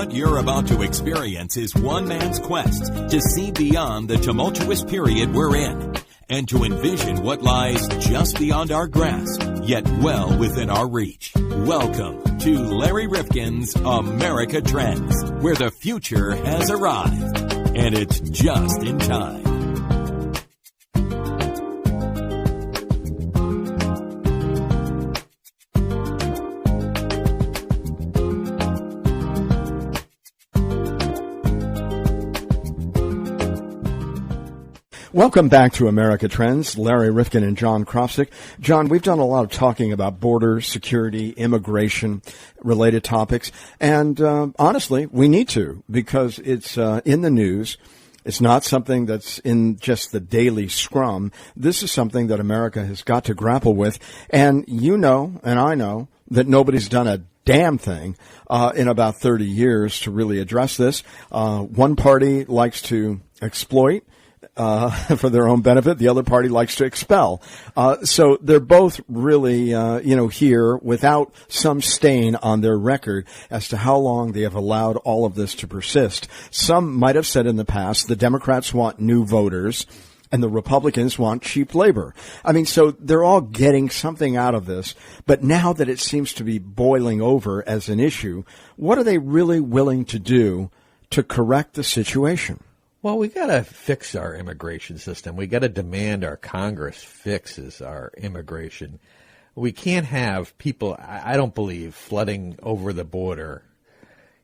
What you're about to experience is one man's quest to see beyond the tumultuous period we're in and to envision what lies just beyond our grasp, yet well within our reach. Welcome to Larry Rifkin's America Trends, where the future has arrived, and it's just in time. Welcome back to America Trends. Larry Rifkin and John Krofsik. John, we've done a lot of talking about border security, immigration related topics. And honestly, we need to, because it's in the news. It's not something that's in just the daily scrum. This is something that America has got to grapple with. And you know, and I know, that nobody's done a damn thing in about 30 years to really address this. One party likes to exploit for their own benefit. The other party likes to expel. So they're both really, here without some stain on their record as to how long they have allowed all of this to persist. Some might have said in the past the Democrats want new voters and the Republicans want cheap labor. I mean, so they're all getting something out of this. But now that it seems to be boiling over as an issue, what are they really willing to do to correct the situation? Well, we got to fix our immigration system. We got to demand our Congress fixes our immigration. We can't have people, I don't believe, flooding over the border.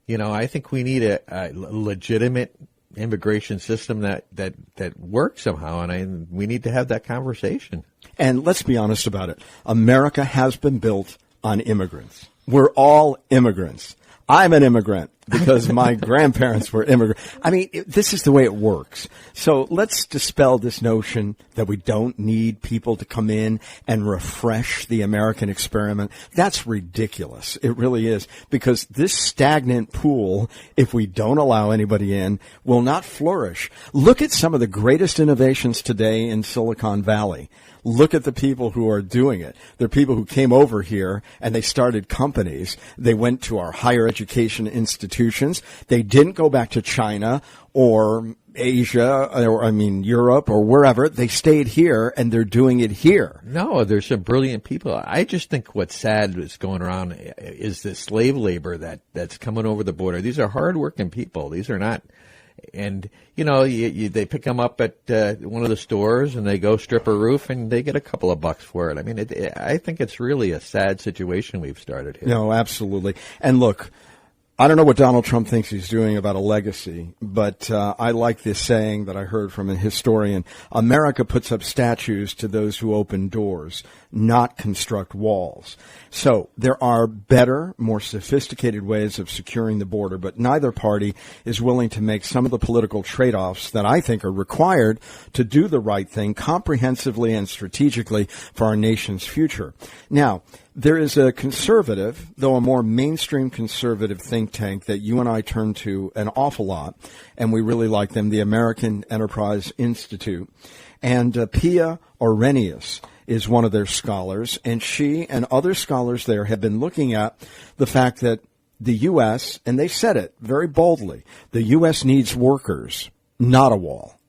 You know, I think we need a legitimate immigration system that works somehow, and we need to have that conversation. And let's be honest about it. America has been built on immigrants. We're all immigrants. I'm an immigrant because my grandparents were immigrants. I mean, this is the way it works. So let's dispel this notion that we don't need people to come in and refresh the American experiment. That's ridiculous. It really is, because this stagnant pool, if we don't allow anybody in, will not flourish. Look at some of the greatest innovations today in Silicon Valley. Look at the people who are doing it. They're people who came over here and they started companies. They went to our higher education institutions. They didn't go back to China or Asia or, Europe or wherever. They stayed here and they're doing it here. No, there's some brilliant people. I just think what's sad is going around is the slave labor that's coming over the border. These are hardworking people. These are not. And, they pick them up at one of the stores and they go strip a roof and they get a couple of bucks for it. I mean, I think it's really a sad situation we've started here. No, absolutely. And look, I don't know what Donald Trump thinks he's doing about a legacy, but I like this saying that I heard from a historian. America puts up statues to those who open doors, not construct walls. So there are better, more sophisticated ways of securing the border, but neither party is willing to make some of the political trade-offs that I think are required to do the right thing comprehensively and strategically for our nation's future. Now, there is a conservative, though a more mainstream conservative think tank that you and I turn to an awful lot, and we really like them, the American Enterprise Institute. And Pia Orrenius is one of their scholars, and she and other scholars there have been looking at the fact that the U.S., and they said it very boldly, the U.S. needs workers, not a wall.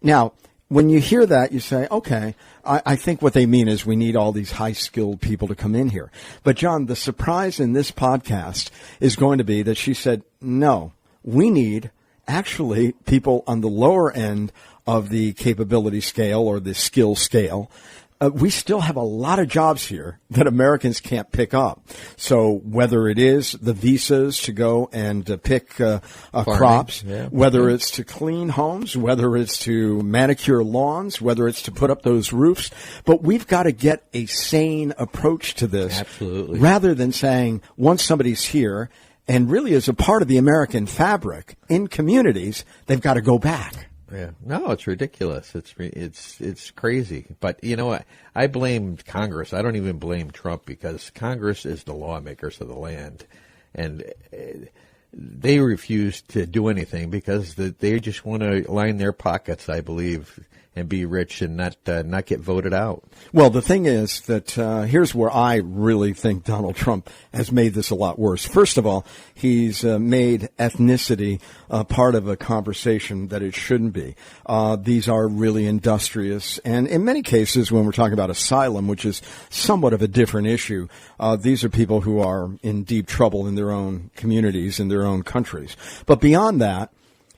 Now, when you hear that, you say, okay, I think what they mean is we need all these high-skilled people to come in here. But, John, the surprise in this podcast is going to be that she said, no, we need actually people on the lower end of the capability scale or the skill scale. We still have a lot of jobs here that Americans can't pick up. So whether it is the visas to go and pick crops, whether it's to clean homes, whether it's to manicure lawns, whether it's to put up those roofs, but we've got to get a sane approach to this. Absolutely. Rather than saying once somebody's here and really is a part of the American fabric in communities, they've got to go back. Yeah, no, it's ridiculous. It's crazy. But you know what? I blame Congress. I don't even blame Trump, because Congress is the lawmakers of the land, and they refuse to do anything because they just want to line their pockets, I believe. and be rich and not get voted out. Well, the thing is that here's where I really think Donald Trump has made this a lot worse. First of all, he's made ethnicity part of a conversation that it shouldn't be. These are really industrious, and in many cases, when we're talking about asylum, which is somewhat of a different issue, these are people who are in deep trouble in their own communities, in their own countries. But beyond that,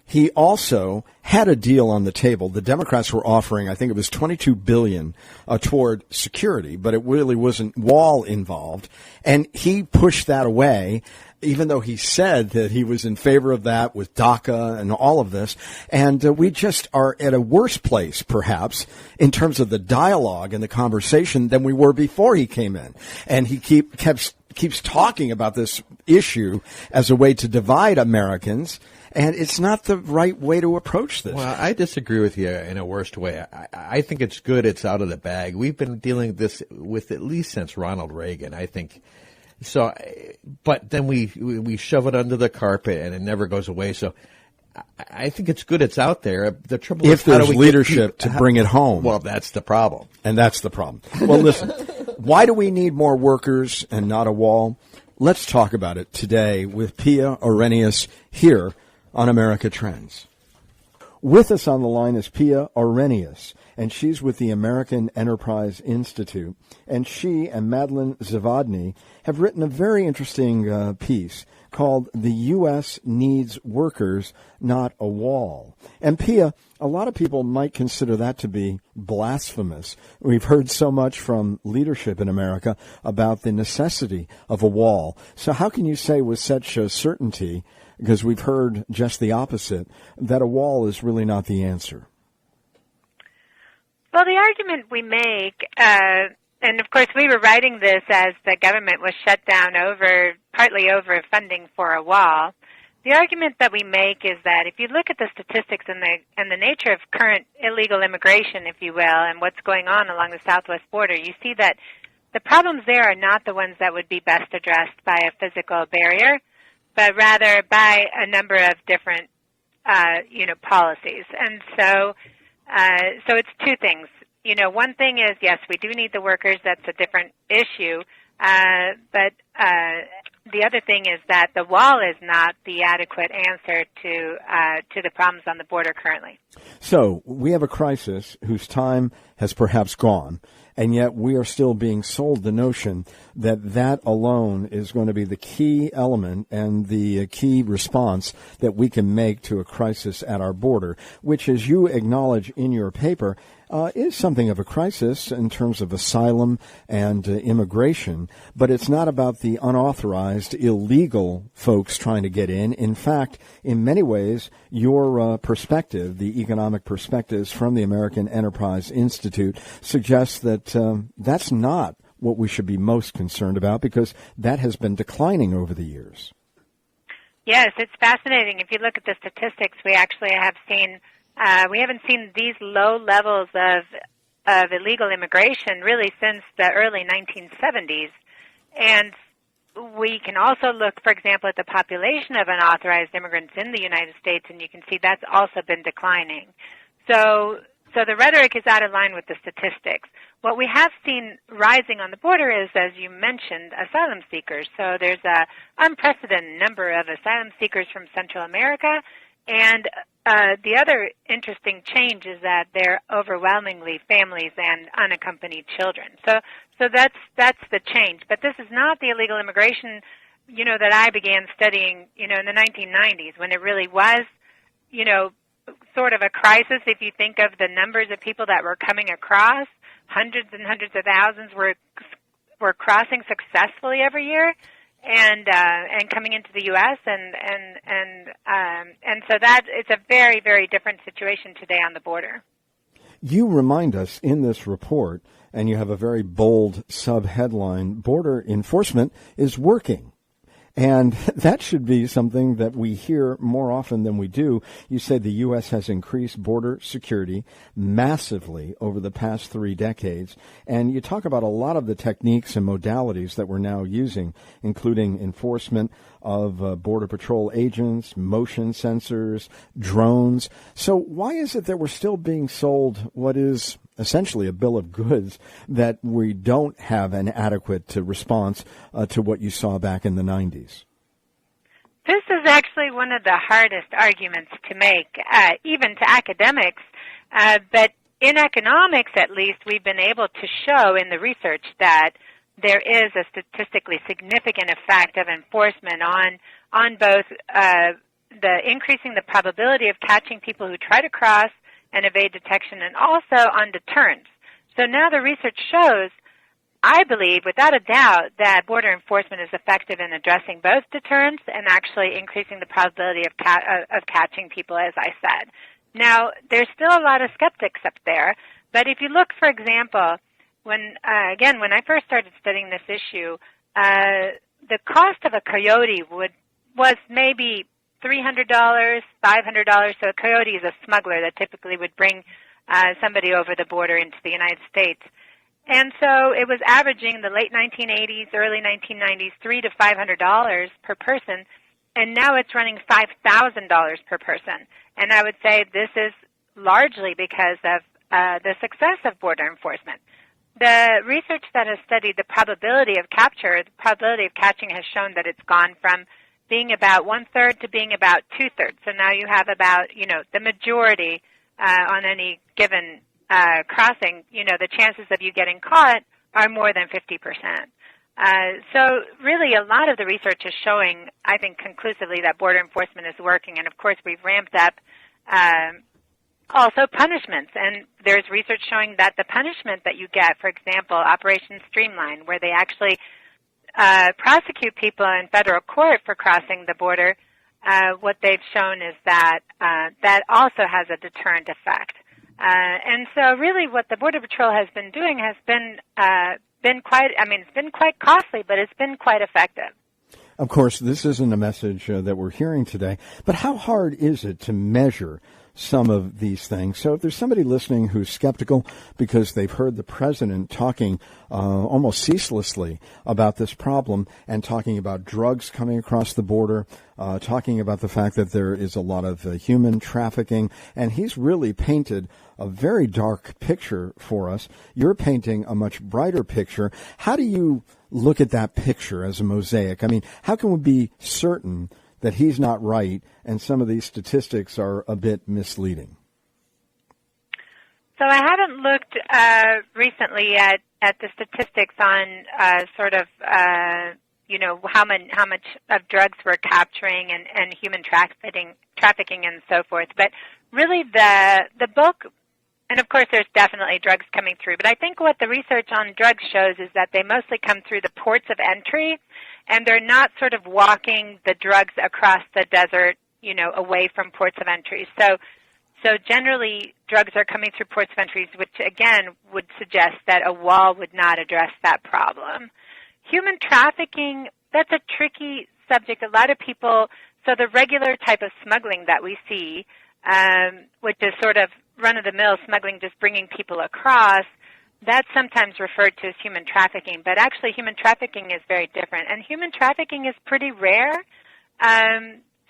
he also had a deal on the table. The Democrats were offering, I think it was $22 billion toward security, but it really wasn't wall involved. And he pushed that away, even though he said that he was in favor of that with DACA and all of this. And we just are at a worse place, perhaps, in terms of the dialogue and the conversation than we were before he came in. And he keeps talking about this issue as a way to divide Americans. And it's not the right way to approach this. Well, I disagree with you in a worst way. I think it's good it's out of the bag. We've been dealing this with at least since Ronald Reagan, I think. So, but then we shove it under the carpet and it never goes away. So I think it's good it's out there. The trouble is, if there's leadership to bring it home. Well, that's the problem. And that's the problem. Well, listen, why do we need more workers and not a wall? Let's talk about it today with Pia Orrenius here on America Trends. With us on the line is Pia Orrenius, and she's with the American Enterprise Institute. And she and Madeline Zavadny have written a very interesting piece called The U.S. Needs Workers, Not a Wall. And Pia, a lot of people might consider that to be blasphemous. We've heard so much from leadership in America about the necessity of a wall. So how can you say with such certainty, because we've heard just the opposite, that a wall is really not the answer? Well, the argument we make, and of course we were writing this as the government was shut down partly over funding for a wall. The argument that we make is that if you look at the statistics and the nature of current illegal immigration, if you will, and what's going on along the southwest border, you see that the problems there are not the ones that would be best addressed by a physical barrier, but rather by a number of different, policies. And so it's two things. One thing is, yes, we do need the workers. That's a different issue. But the other thing is that the wall is not the adequate answer to the problems on the border currently. So we have a crisis whose time has perhaps gone, and yet we are still being sold the notion that alone is going to be the key element and the key response that we can make to a crisis at our border, which, as you acknowledge in your paper, is something of a crisis in terms of asylum and immigration, but it's not about the unauthorized, illegal folks trying to get in. In fact, in many ways, your perspective, the economic perspectives from the American Enterprise Institute, suggests that that's not what we should be most concerned about, because that has been declining over the years. Yes, it's fascinating. If you look at the statistics, we actually have seen we haven't seen these low levels of illegal immigration really since the early 1970s. And we can also look, for example, at the population of unauthorized immigrants in the United States, and you can see that's also been declining. So the rhetoric is out of line with the statistics. What we have seen rising on the border is, as you mentioned, asylum seekers. So there's an unprecedented number of asylum seekers from Central America. And the other interesting change is that they're overwhelmingly families and unaccompanied children. So that's the change. But this is not the illegal immigration, that I began studying, in the 1990s, when it really was, sort of a crisis. If you think of the numbers of people that were coming across, hundreds and hundreds of thousands were crossing successfully every year. And coming into the U.S. and so that it's a very, very different situation today on the border. You remind us in this report, and you have a very bold sub-headline, border enforcement is working. And that should be something that we hear more often than we do. You say the U.S. has increased border security massively over the past 3 decades. And you talk about a lot of the techniques and modalities that we're now using, including enforcement of Border Patrol agents, motion sensors, drones. So why is it that we're still being sold what is essentially a bill of goods that we don't have an adequate response to what you saw back in the 90s? This is actually one of the hardest arguments to make, even to academics. But in economics, at least, we've been able to show in the research that there is a statistically significant effect of enforcement on both the increasing the probability of catching people who try to cross and evade detection, and also on deterrence. So now the research shows, I believe, without a doubt, that border enforcement is effective in addressing both deterrence and actually increasing the probability of catching people, as I said. Now, there's still a lot of skeptics up there, but if you look, for example, when I first started studying this issue, the cost of a coyote was maybe $300, $500. So a coyote is a smuggler that typically would bring somebody over the border into the United States. And so it was averaging the late 1980s, early 1990s, $300 to $500 per person, and now it's running $5,000 per person. And I would say this is largely because of the success of border enforcement. The research that has studied the probability of capture, the probability of catching, has shown that it's gone from being about 1/3 to being about 2/3. So now you have about, the majority on any given crossing, the chances of you getting caught are more than 50%. So really a lot of the research is showing, I think, conclusively that border enforcement is working. And, of course, we've ramped up also punishments. And there's research showing that the punishment that you get, for example, Operation Streamline, where they actually prosecute people in federal court for crossing the border, what they've shown is that that also has a deterrent effect. And so really what the Border Patrol has been doing has been it's been quite costly, but it's been quite effective. Of course, this isn't a message that we're hearing today, but how hard is it to measure some of these things? So if there's somebody listening who's skeptical because they've heard the president talking almost ceaselessly about this problem and talking about drugs coming across the border, talking about the fact that there is a lot of human trafficking, and he's really painted a very dark picture for us. You're painting a much brighter picture. How do you look at that picture as a mosaic? I mean, how can we be certain that he's not right and some of these statistics are a bit misleading? So I haven't looked recently at the statistics on how much of drugs we're capturing and human trafficking and so forth. But really the bulk, and of course there's definitely drugs coming through, but I think what the research on drugs shows is that they mostly come through the ports of entry, and they're not sort of walking the drugs across the desert, away from ports of entry. So generally drugs are coming through ports of entry, which again would suggest that a wall would not address that problem. Human trafficking, that's a tricky subject. A lot of people, so the regular type of smuggling that we see, which is sort of run-of-the-mill smuggling, just bringing people across, that's sometimes referred to as human trafficking, but actually human trafficking is very different, and human trafficking is pretty rare.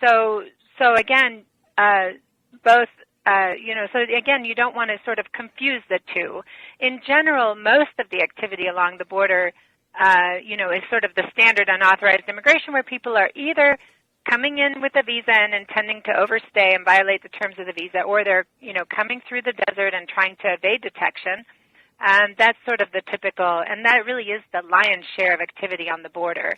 So again, you don't want to sort of confuse the two. In general, most of the activity along the border, is sort of the standard unauthorized immigration, where people are either coming in with a visa and intending to overstay and violate the terms of the visa, or they're, coming through the desert and trying to evade detection. That's sort of the typical, and that really is the lion's share of activity on the border,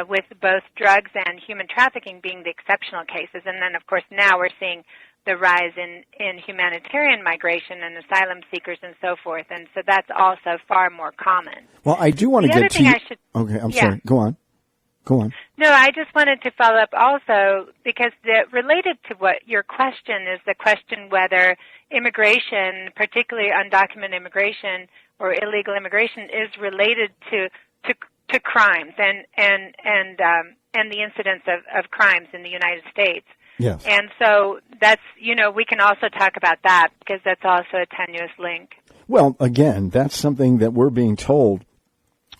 with both drugs and human trafficking being the exceptional cases. And then, of course, now we're seeing the rise in humanitarian migration and asylum seekers and so forth, and so that's also far more common. Well, I do want to get to you. Okay, I'm sorry. Go on. No, I just wanted to follow up also because related to what your question is the question whether immigration, particularly undocumented immigration or illegal immigration, is related to crimes. And and the incidence of crimes in the United States. Yes. And so that's, we can also talk about that because that's also a tenuous link. Well, again, that's something that we're being told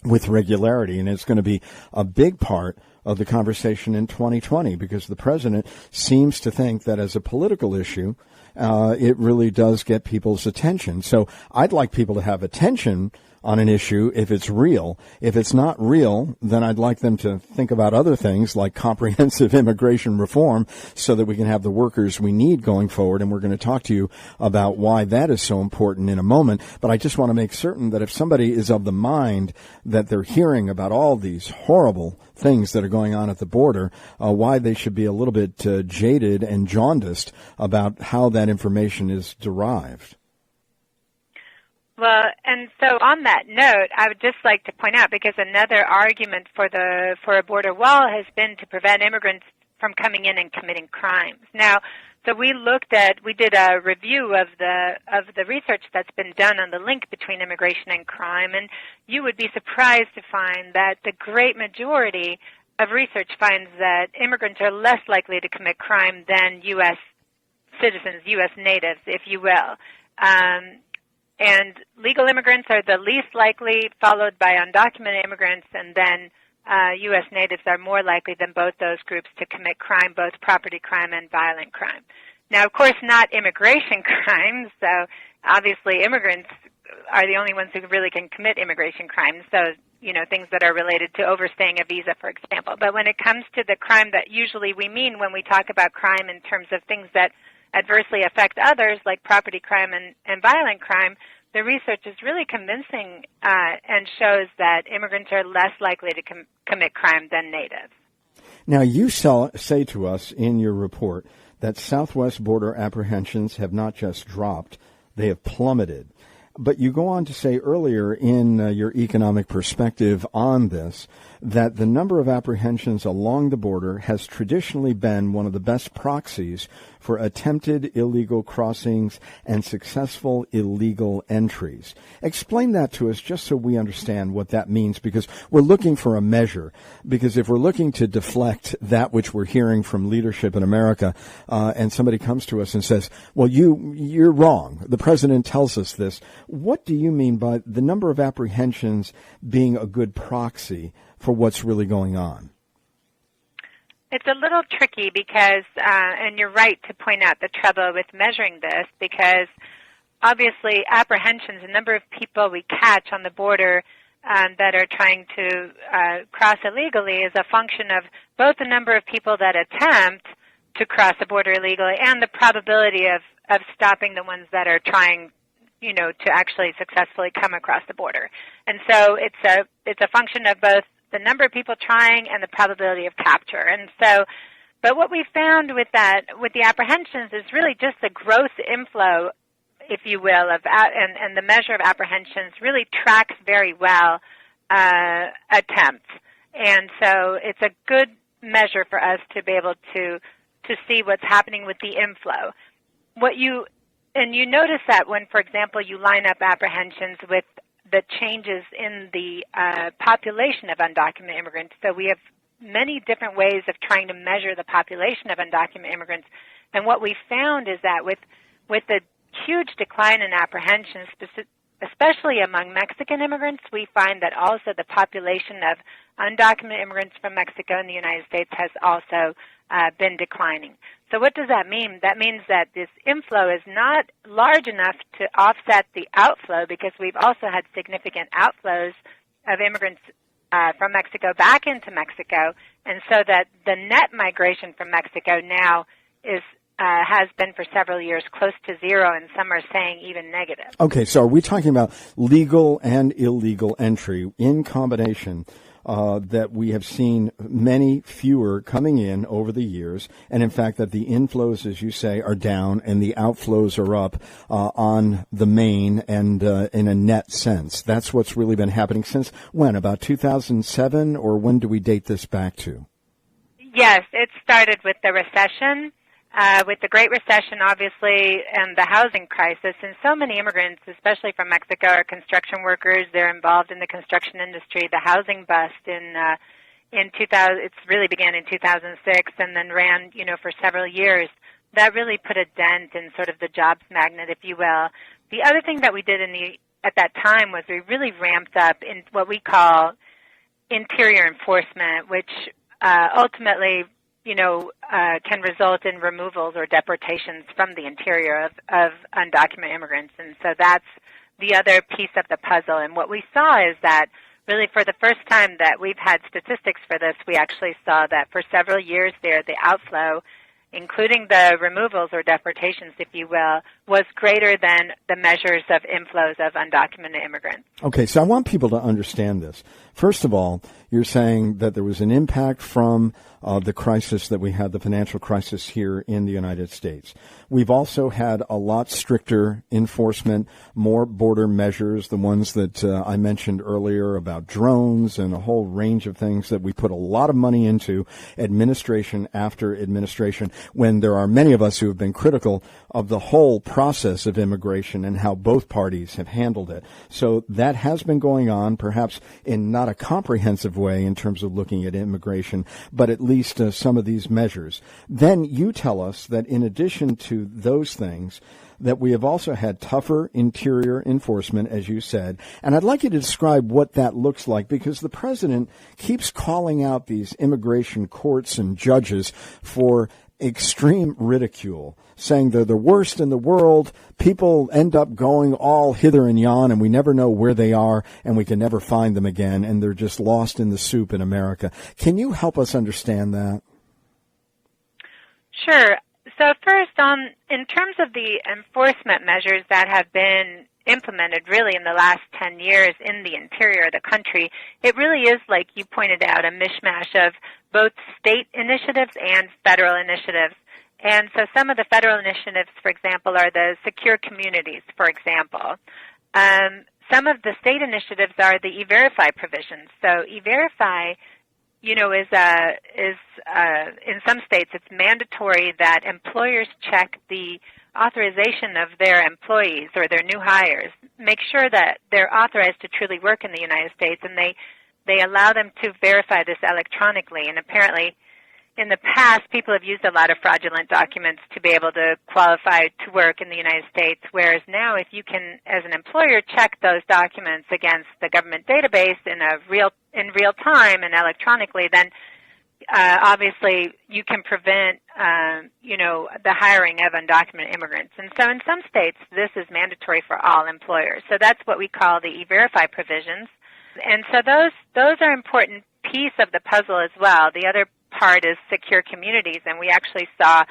with regularity, and it's going to be a big part of the conversation in 2020 because the president seems to think that as a political issue, it really does get people's attention. So I'd like people to have attention on an issue if it's real. If it's not real, then I'd like them to think about other things like comprehensive immigration reform so that we can have the workers we need going forward. And we're going to talk to you about why that is so important in a moment. But I just want to make certain that if somebody is of the mind that they're hearing about all these horrible things that are going on at the border, why they should be a little bit jaded and jaundiced about how that information is derived. Well, and so on that note, I would just like to point out, because another argument for a border wall has been to prevent immigrants from coming in and committing crimes. Now, so we did a review of the research that's been done on the link between immigration and crime, and you would be surprised to find that the great majority of research finds that immigrants are less likely to commit crime than U.S. citizens, U.S. natives, if you will. And legal immigrants are the least likely, followed by undocumented immigrants, and then U.S. natives are more likely than both those groups to commit crime, both property crime and violent crime. Now, of course, not immigration crimes, so obviously immigrants are the only ones who really can commit immigration crimes, so, things that are related to overstaying a visa, for example. But when it comes to the crime that usually we mean when we talk about crime in terms of things that adversely affect others, like property crime and violent crime, the research is really convincing and shows that immigrants are less likely to commit crime than natives. Now, you say to us in your report that southwest border apprehensions have not just dropped, they have plummeted. But you go on to say earlier in your economic perspective on this that the number of apprehensions along the border has traditionally been one of the best proxies for attempted illegal crossings and successful illegal entries. Explain that to us just so we understand what that means, because we're looking for a measure. Because if we're looking to deflect that which we're hearing from leadership in America, and somebody comes to us and says, well, you're wrong. The president tells us this. What do you mean by the number of apprehensions being a good proxy for what's really going on? It's a little tricky because, and you're right to point out the trouble with measuring this, because obviously apprehensions, the number of people we catch on the border that are trying to cross illegally, is a function of both the number of people that attempt to cross the border illegally and the probability of stopping the ones that are trying to actually successfully come across the border. And so it's a function of both the number of people trying and the probability of capture. And so, but what we found with the apprehensions is really just the gross inflow, if you will, and the measure of apprehensions really tracks very well attempts. And so it's a good measure for us to be able to see what's happening with the inflow. And you notice that when, for example, you line up apprehensions with the changes in the population of undocumented immigrants. So we have many different ways of trying to measure the population of undocumented immigrants. And what we found is that with the huge decline in apprehensions, especially among Mexican immigrants, we find that also the population of undocumented immigrants from Mexico and the United States has also been declining. So what does that mean? That means that this inflow is not large enough to offset the outflow, because we've also had significant outflows of immigrants from Mexico back into Mexico, and so that the net migration from Mexico now has been for several years close to zero, and some are saying even negative. Okay, so are we talking about legal and illegal entry in combination? That we have seen many fewer coming in over the years, and in fact that the inflows, as you say, are down and the outflows are up on the main and in a net sense. That's what's really been happening since when? About 2007, or when do we date this back to? Yes, it started with the recession. With the Great Recession, obviously, and the housing crisis, and so many immigrants, especially from Mexico, are construction workers. They're involved in the construction industry. The housing bust in in 2000, it really began in 2006 and then ran, for several years. That really put a dent in sort of the jobs magnet, if you will. The other thing that we did at that time was we really ramped up in what we call interior enforcement, which ultimately, can result in removals or deportations from the interior of undocumented immigrants. And so that's the other piece of the puzzle. And what we saw is that really for the first time that we've had statistics for this, we actually saw that for several years there, the outflow, including the removals or deportations, if you will, was greater than the measures of inflows of undocumented immigrants. Okay, so I want people to understand this. First of all, you're saying that there was an impact from the crisis that we had, the financial crisis here in the United States. We've also had a lot stricter enforcement, more border measures, the ones that I mentioned earlier about drones and a whole range of things that we put a lot of money into, administration after administration, when there are many of us who have been critical of the whole process of immigration and how both parties have handled it. So that has been going on, perhaps in not a comprehensive way in terms of looking at immigration, but at least some of these measures. Then you tell us that in addition to those things, that we have also had tougher interior enforcement, as you said. And I'd like you to describe what that looks like, because the president keeps calling out these immigration courts and judges for extreme ridicule, saying they're the worst in the world. People end up going all hither and yon, and we never know where they are, and we can never find them again, and they're just lost in the soup in America. Can you help us understand that? Sure. So first, in terms of the enforcement measures that have been implemented really in the last 10 years in the interior of the country, it really is, like you pointed out, a mishmash of both state initiatives and federal initiatives. And so some of the federal initiatives, for example, are the secure communities, for example. Some of the state initiatives are the E-Verify provisions. So E-Verify, is in some states it's mandatory that employers check the authorization of their employees or their new hires, make sure that they're authorized to truly work in the United States, and they allow them to verify this electronically. And apparently, in the past, people have used a lot of fraudulent documents to be able to qualify to work in the United States, whereas now if you can, as an employer, check those documents against the government database in real time and electronically, then obviously you can prevent, the hiring of undocumented immigrants. And so in some states, this is mandatory for all employers. So that's what we call the E-Verify provisions. And so those are an important piece of the puzzle as well. The other part is secure communities, and we actually saw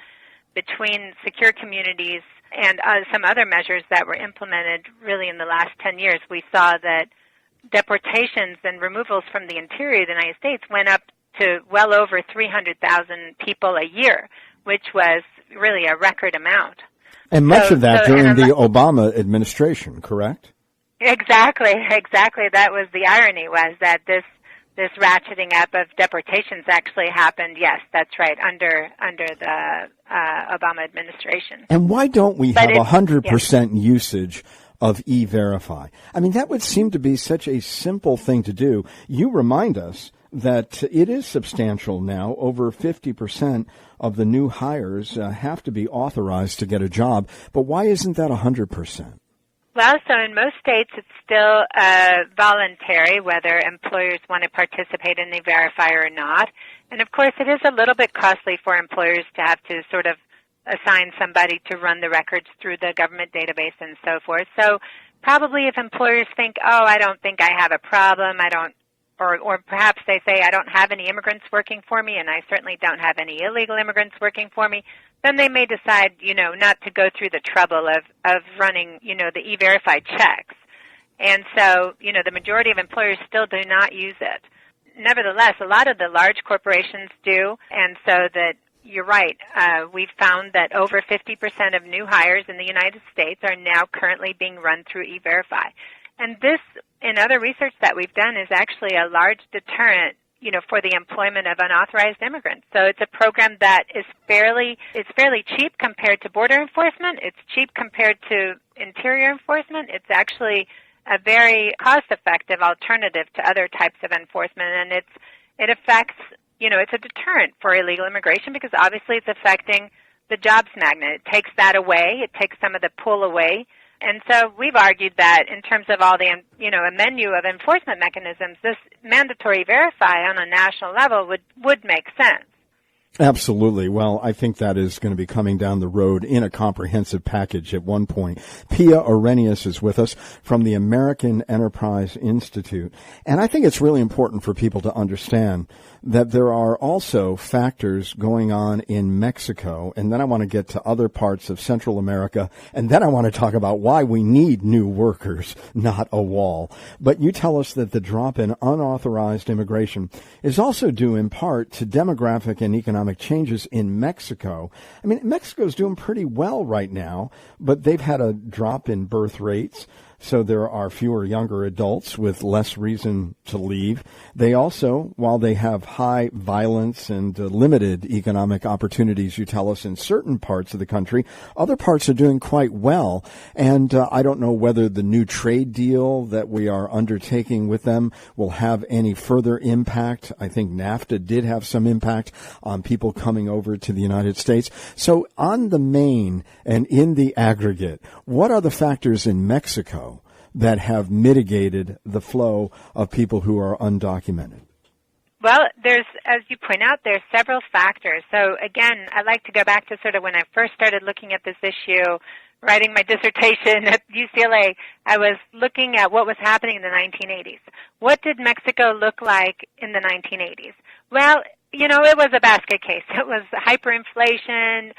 between secure communities and some other measures that were implemented really in the last 10 years, we saw that deportations and removals from the interior of the United States went up to well over 300,000 people a year, which was really a record amount. And much of that during the Obama administration, correct? Exactly. That was the irony, was that this ratcheting up of deportations actually happened, yes, that's right, under the Obama administration. And why don't we have 100% usage of E-Verify? I mean, that would seem to be such a simple thing to do. You remind us that it is substantial now. Over 50% of the new hires have to be authorized to get a job. But why isn't that 100%? Well, so in most states it's still voluntary whether employers want to participate in the E-Verify or not. And of course it is a little bit costly for employers to have to sort of assign somebody to run the records through the government database and so forth. So probably if employers think, I don't think I have a problem, or perhaps they say, I don't have any immigrants working for me, and I certainly don't have any illegal immigrants working for me, then they may decide, not to go through the trouble of running, the E-Verify checks. And so, the majority of employers still do not use it. Nevertheless, a lot of the large corporations do, and so that you're right. We've found that over 50% of new hires in the United States are now currently being run through E-Verify. And this, in other research that we've done, is actually a large deterrent, for the employment of unauthorized immigrants. So it's a program that is fairly cheap compared to border enforcement. It's cheap compared to interior enforcement. It's actually a very cost-effective alternative to other types of enforcement, and it affects, it's a deterrent for illegal immigration because obviously it's affecting the jobs magnet. It takes that away. It takes some of the pull away. And so we've argued that in terms of all the, a menu of enforcement mechanisms, this mandatory verify on a national level would make sense. Absolutely. Well, I think that is going to be coming down the road in a comprehensive package at one point. Pia Orrenius is with us from the American Enterprise Institute. And I think it's really important for people to understand that there are also factors going on in Mexico. And then I want to get to other parts of Central America. And then I want to talk about why we need new workers, not a wall. But you tell us that the drop in unauthorized immigration is also due in part to demographic and economic changes in Mexico. I mean, Mexico's doing pretty well right now, but they've had a drop in birth rates. So there are fewer younger adults with less reason to leave. They also, while they have high violence and limited economic opportunities, you tell us, in certain parts of the country, other parts are doing quite well. And I don't know whether the new trade deal that we are undertaking with them will have any further impact. I think NAFTA did have some impact on people coming over to the United States. So on the main and in the aggregate, what are the factors in Mexico that have mitigated the flow of people who are undocumented? Well, as you point out, there's several factors. So again, I like to go back to sort of when I first started looking at this issue, writing my dissertation at UCLA, I was looking at what was happening in the 1980s. What did Mexico look like in the 1980s? Well, it was a basket case. It was hyperinflation,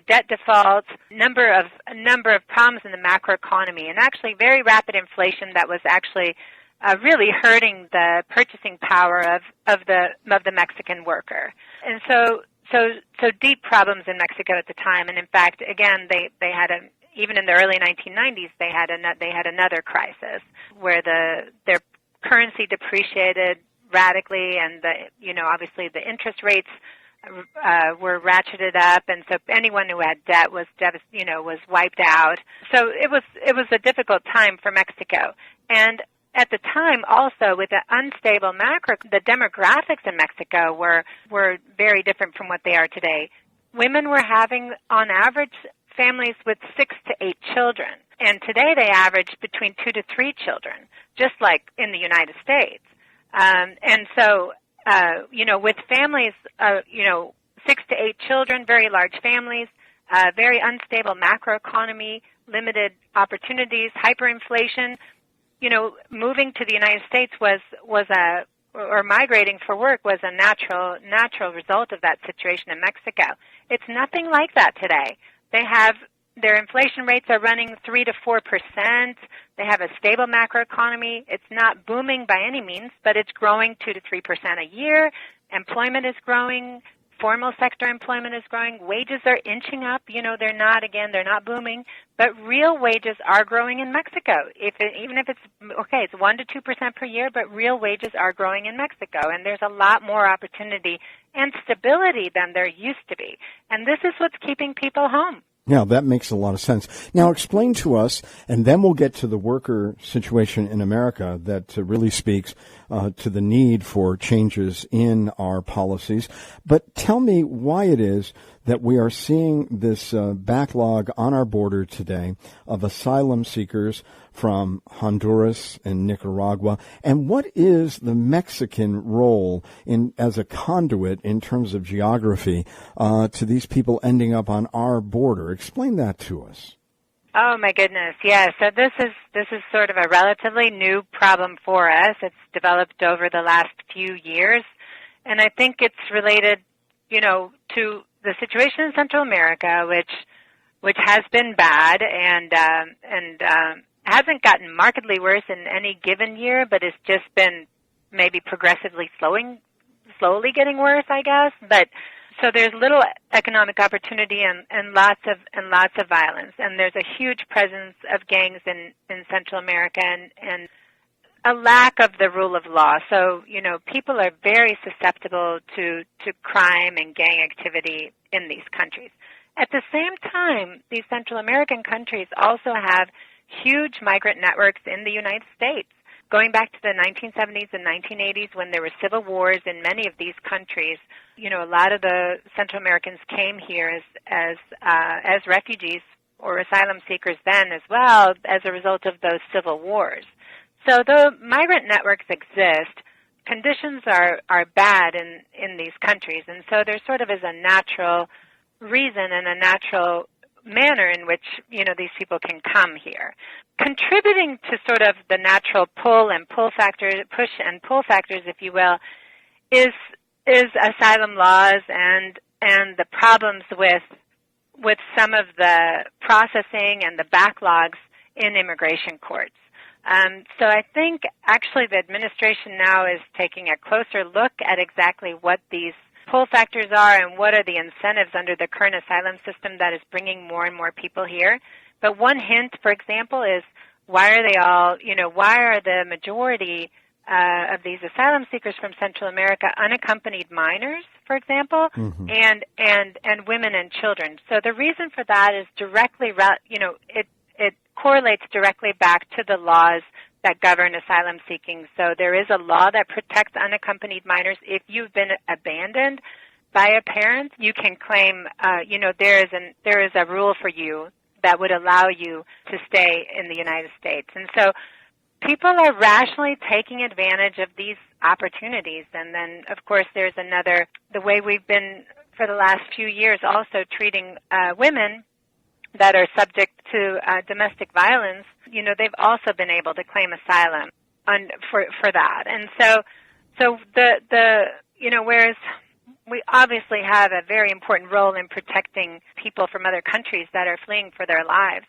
debt defaults, number of problems in the macroeconomy, and actually very rapid inflation that was actually really hurting the purchasing power of the Mexican worker. And so deep problems in Mexico at the time. And in fact, again, they had even in the early 1990s, they had another crisis where their currency depreciated radically, and obviously the interest rates were ratcheted up, and so anyone who had debt was wiped out. So it was a difficult time for Mexico. And at the time, also with the unstable the demographics in Mexico were very different from what they are today. Women were having, on average, families with 6 to 8 children, and today they average between 2 to 3 children, just like in the United States. And so, with families, 6 to 8 children, very large families, very unstable macroeconomy, limited opportunities, hyperinflation, moving to the United States or migrating for work was a natural result of that situation in Mexico. It's nothing like that today. Their inflation rates are running 3 to 4%. They have a stable macroeconomy. It's not booming by any means, but it's growing 2 to 3% a year. Employment is growing. Formal sector employment is growing. Wages are inching up. They're not booming, but real wages are growing in Mexico. Even if it's 1 to 2% per year, but real wages are growing in Mexico, and there's a lot more opportunity and stability than there used to be. And this is what's keeping people home. Yeah, that makes a lot of sense. Now, explain to us, and then we'll get to the worker situation in America that really speaks to the need for changes in our policies. But tell me why it is that we are seeing this backlog on our border today of asylum seekers from Honduras and Nicaragua, and what is the Mexican role as a conduit in terms of geography to these people ending up on our border? Explain that to us. Oh my goodness, yeah. So this is sort of a relatively new problem for us. It's developed over the last few years, and I think it's related, to the situation in Central America, which has been bad and hasn't gotten markedly worse in any given year, but it's just been maybe progressively slowly getting worse, I guess. But so there's little economic opportunity and lots of violence, and there's a huge presence of gangs in Central America and a lack of the rule of law. So, people are very susceptible to crime and gang activity in these countries. At the same time, these Central American countries also have huge migrant networks in the United States. going back to the 1970s and 1980s when there were civil wars in many of these countries, a lot of the Central Americans came here as refugees or asylum seekers then as well as a result of those civil wars. So the migrant networks exist. Conditions are bad in these countries, and so there sort of is a natural reason and a natural manner in which, these people can come here. Contributing to sort of the natural push and pull factors, if you will, is asylum laws and the problems with some of the processing and the backlogs in immigration courts. So I think actually the administration now is taking a closer look at exactly what these pull factors are and what are the incentives under the current asylum system that is bringing more and more people here. But one hint, for example, is why are the majority of these asylum seekers from Central America unaccompanied minors, for example, mm-hmm. and women and children? So the reason for that is directly, it correlates directly back to the laws that govern asylum seeking. So there is a law that protects unaccompanied minors. If you've been abandoned by a parent, you can claim, there is a rule for you that would allow you to stay in the United States. And so people are rationally taking advantage of these opportunities. And then, of course, there's the way we've been for the last few years also treating women that are subject to domestic violence, they've also been able to claim asylum for that. And so whereas we obviously have a very important role in protecting people from other countries that are fleeing for their lives,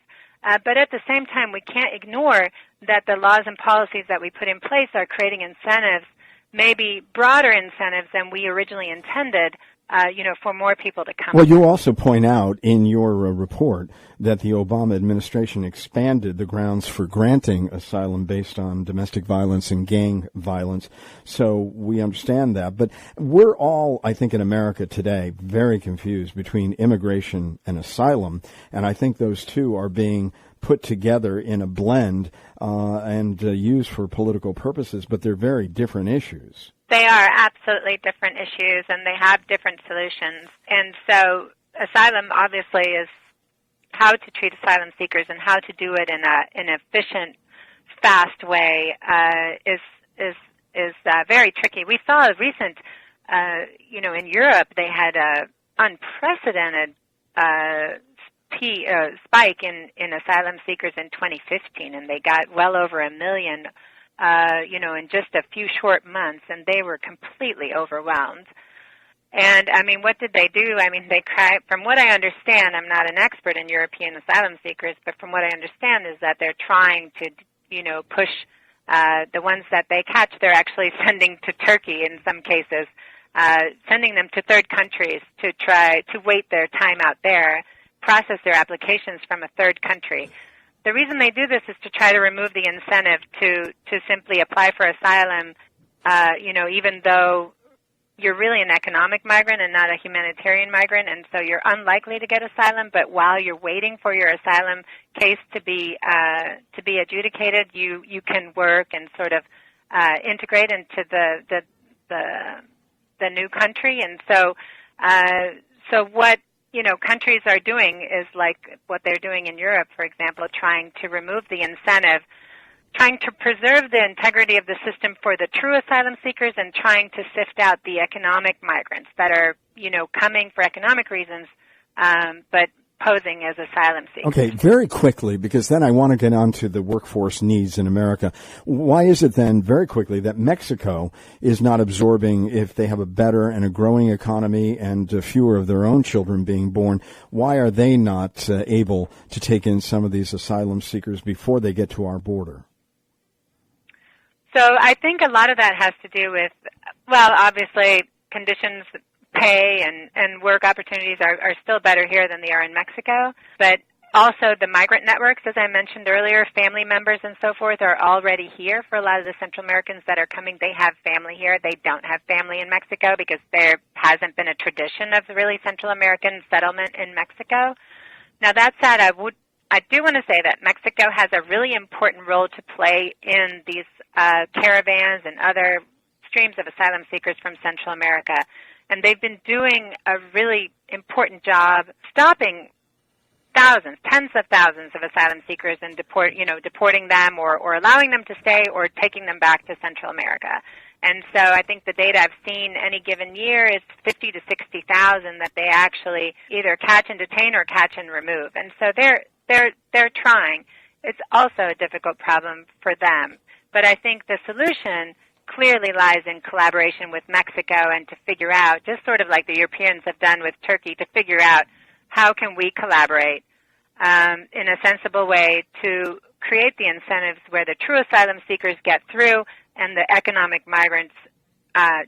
but at the same time we can't ignore that the laws and policies that we put in place are creating incentives, maybe broader incentives than we originally intended, for more people to come. Well, you also point out in your report that the Obama administration expanded the grounds for granting asylum based on domestic violence and gang violence. So we understand that. But we're all, I think, in America today very confused between immigration and asylum. And I think those two are being put together in a blend and used for political purposes, but they're very different issues. They are absolutely different issues, and they have different solutions. And so asylum obviously is how to treat asylum seekers and how to do it in an efficient, fast way is very tricky. We saw a recent, in Europe they had a unprecedented spike in asylum seekers in 2015, and they got well over 1 million in just a few short months, and they were completely overwhelmed. And, what did they do? From what I understand, I'm not an expert in European asylum seekers, but from what I understand is that they're trying to, push the ones that they catch, they're actually sending to Turkey in some cases, sending them to third countries to try to wait their time out there, process their applications from a third country. The reason they do this is to try to remove the incentive to simply apply for asylum, even though you're really an economic migrant and not a humanitarian migrant, and so you're unlikely to get asylum. But while you're waiting for your asylum case to be adjudicated, you can work and sort of integrate into the new country. And so what countries are doing is like what they're doing in Europe, for example, trying to remove the incentive, trying to preserve the integrity of the system for the true asylum seekers and trying to sift out the economic migrants that are, coming for economic reasons, but posing as asylum seekers. Okay, very quickly, because then I want to get on to the workforce needs in America. Why is it then, very quickly, that Mexico is not absorbing, if they have a better and a growing economy and fewer of their own children being born, why are they not able to take in some of these asylum seekers before they get to our border? So I think a lot of that has to do with, obviously conditions, pay and work opportunities are still better here than they are in Mexico. But also the migrant networks, as I mentioned earlier, family members and so forth are already here for a lot of the Central Americans that are coming. They have family here. They don't have family in Mexico because there hasn't been a tradition of really Central American settlement in Mexico. Now, that said, I do want to say that Mexico has a really important role to play in these caravans and other streams of asylum seekers from Central America. And they've been doing a really important job stopping thousands, tens of thousands of asylum seekers and deporting them or allowing them to stay or taking them back to Central America. And so I think the data I've seen any given year is 50 to 60,000 that they actually either catch and detain or catch and remove. And so they're trying. It's also a difficult problem for them. But I think the solution clearly lies in collaboration with Mexico and to figure out, just sort of like the Europeans have done with Turkey, to figure out how can we collaborate in a sensible way to create the incentives where the true asylum seekers get through and the economic migrants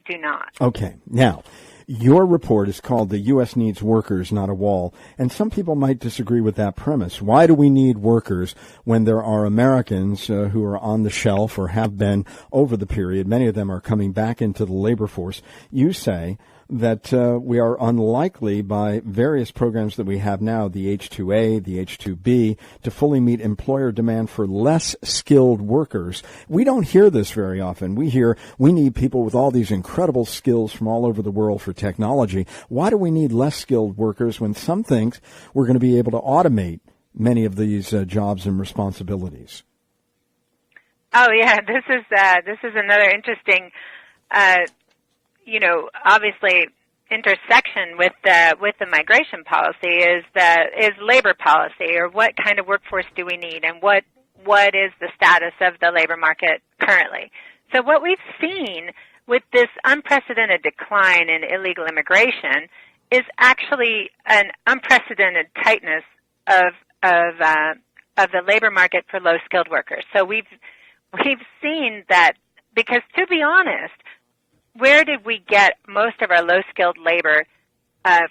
do not. Okay. Now, your report is called The U.S. Needs Workers, Not a Wall, and some people might disagree with that premise. Why do we need workers when there are Americans who are on the shelf or have been over the period? Many of them are coming back into the labor force. You say that we are unlikely by various programs that we have now, the H-2A, the H-2B, to fully meet employer demand for less skilled workers. We don't hear this very often. We hear we need people with all these incredible skills from all over the world for technology. Why do we need less skilled workers when some things we're going to be able to automate many of these jobs and responsibilities? Oh, yeah, this is another interesting obviously intersection with the migration policy is labor policy, or what kind of workforce do we need, and what is the status of the labor market currently. So what we've seen with this unprecedented decline in illegal immigration is actually an unprecedented tightness of the labor market for low-skilled workers. So we've seen that, because to be honest, where did we get most of our low-skilled labor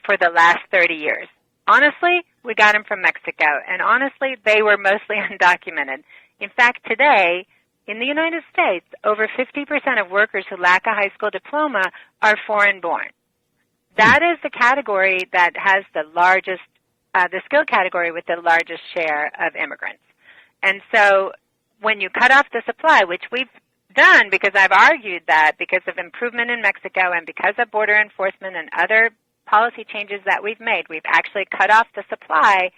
for the last 30 years? Honestly, we got them from Mexico, and honestly, they were mostly undocumented. In fact, today, in the United States, over 50% of workers who lack a high school diploma are foreign-born. That is the category that has the largest, the skill category with the largest share of immigrants. And so when you cut off the supply, which we've done because I've argued that because of improvement in Mexico and because of border enforcement and other policy changes that we've made, we've actually cut off the supply,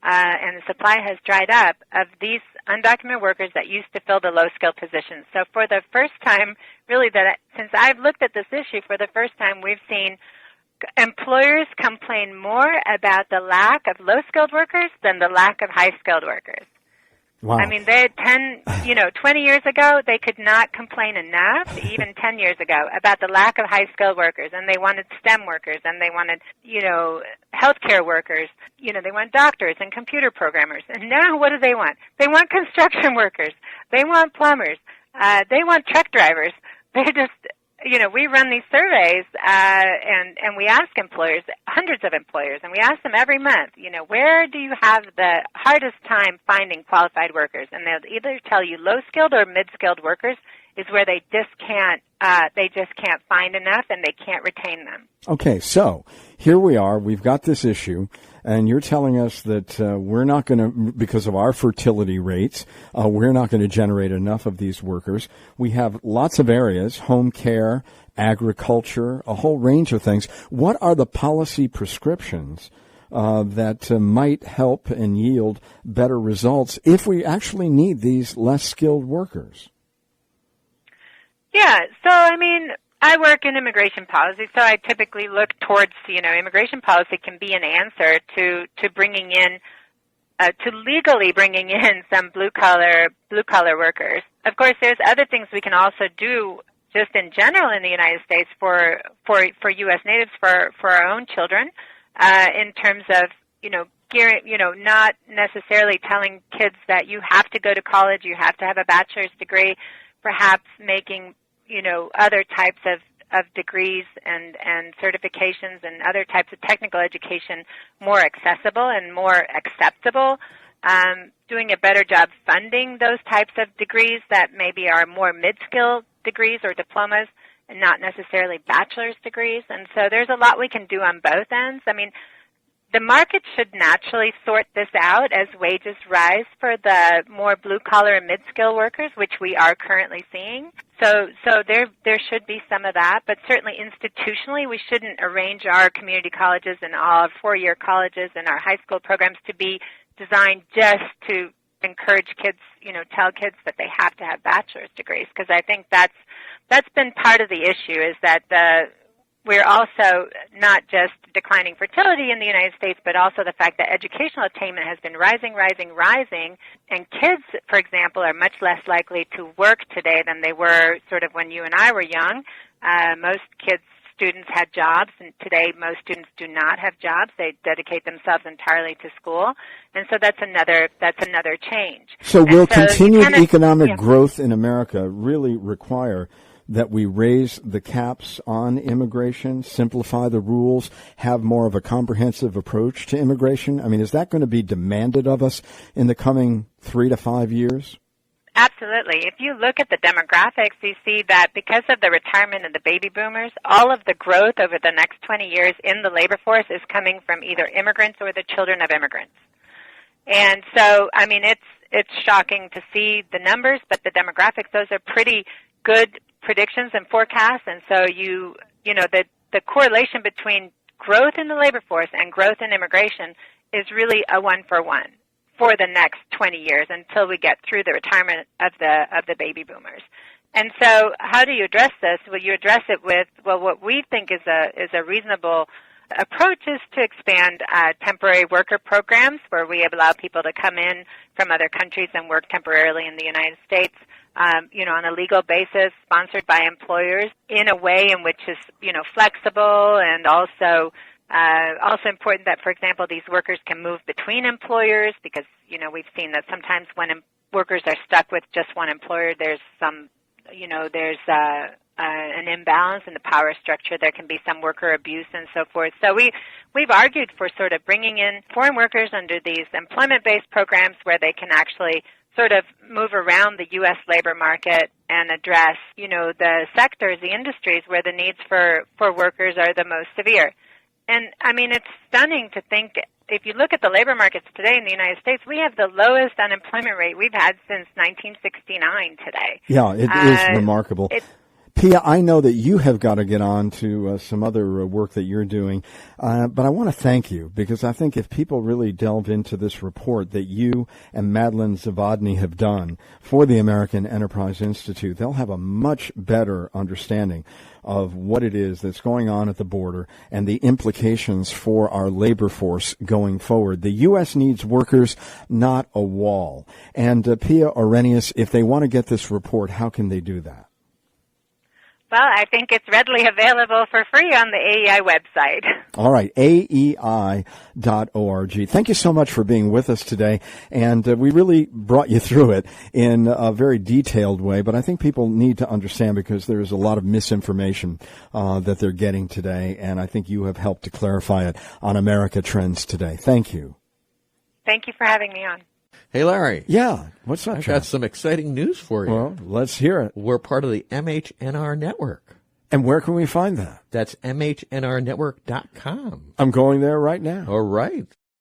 and the supply has dried up, of these undocumented workers that used to fill the low-skilled positions. So for the first time, really, since I've looked at this issue, for the first time we've seen employers complain more about the lack of low-skilled workers than the lack of high-skilled workers. Wow. I mean, they had 20 years ago, they could not complain enough, even 10 years ago, about the lack of high-skilled workers, and they wanted STEM workers, and they wanted, healthcare workers, they want doctors and computer programmers. And now what do they want? They want construction workers. They want plumbers. They want truck drivers. They just, we run these surveys, and we ask employers, hundreds of employers, and we ask them every month, where do you have the hardest time finding qualified workers? And they'll either tell you low-skilled or mid-skilled workers is where they just can't find enough, and they can't retain them. Okay, so here we are. We've got this issue, and you're telling us that we're not going to, because of our fertility rates, we're not going to generate enough of these workers. We have lots of areas, home care, agriculture, a whole range of things. What are the policy prescriptions that might help and yield better results if we actually need these less skilled workers? Yeah, so I work in immigration policy, so I typically look towards, immigration policy can be an answer to bringing in, to legally bringing in some blue collar workers. Of course, there's other things we can also do just in general in the United States for U.S. natives, for our own children, in terms of, not necessarily telling kids that you have to go to college, you have to have a bachelor's degree, perhaps making other types of degrees and certifications and other types of technical education more accessible and more acceptable, doing a better job funding those types of degrees that maybe are more mid-skill degrees or diplomas and not necessarily bachelor's degrees. And so there's a lot we can do on both ends. the market should naturally sort this out as wages rise for the more blue-collar and mid-skill workers, which we are currently seeing. So there should be some of that, but certainly institutionally we shouldn't arrange our community colleges and all four-year colleges and our high school programs to be designed just to encourage kids, tell kids that they have to have bachelor's degrees, because I think that's been part of the issue, is that we're also not just declining fertility in the United States, but also the fact that educational attainment has been rising, and kids, for example, are much less likely to work today than they were sort of when you and I were young. Most students had jobs, and today most students do not have jobs. They dedicate themselves entirely to school, and so that's another change. So will continued economic growth in America really require that we raise the caps on immigration, simplify the rules, have more of a comprehensive approach to immigration? I mean, is that going to be demanded of us in the coming 3 to 5 years? Absolutely. If you look at the demographics, you see that because of the retirement of the baby boomers, all of the growth over the next 20 years in the labor force is coming from either immigrants or the children of immigrants. And so, I mean, it's shocking to see the numbers, but the demographics, those are pretty good predictions and forecasts. And so the correlation between growth in the labor force and growth in immigration is really a 1-for-1 for the next 20 years until we get through the retirement of the baby boomers. And so how do you address this? Well, you address it with, what we think is a reasonable approach is to expand temporary worker programs where we allow people to come in from other countries and work temporarily in the United States, on a legal basis, sponsored by employers in a way in which is, flexible, and also important that, for example, these workers can move between employers, because, we've seen that sometimes when workers are stuck with just one employer, there's some, an imbalance in the power structure. There can be some worker abuse and so forth. So we've argued for sort of bringing in foreign workers under these employment-based programs where they can actually sort of move around the U.S. labor market and address, the sectors, the industries where the needs for workers are the most severe. And, I mean, it's stunning to think, if you look at the labor markets today in the United States, we have the lowest unemployment rate we've had since 1969 today. Yeah, it is remarkable. Pia, I know that you have got to get on to some other work that you're doing, but I want to thank you, because I think if people really delve into this report that you and Madeline Zavodny have done for the American Enterprise Institute, they'll have a much better understanding of what it is that's going on at the border and the implications for our labor force going forward. The U.S. needs workers, not a wall. And Pia Orrenius, if they want to get this report, how can they do that? Well, I think it's readily available for free on the AEI website. All right, AEI.org. Thank you so much for being with us today. And we really brought you through it in a very detailed way, but I think people need to understand, because there is a lot of misinformation that they're getting today, and I think you have helped to clarify it on America Trends today. Thank you. Thank you for having me on. Hey, Larry. Yeah, what's up, I've John? got some exciting news for you. Well, let's hear it. We're part of the MHNR network. And where can we find that? That's MHNRnetwork.com. I'm going there right now. All right.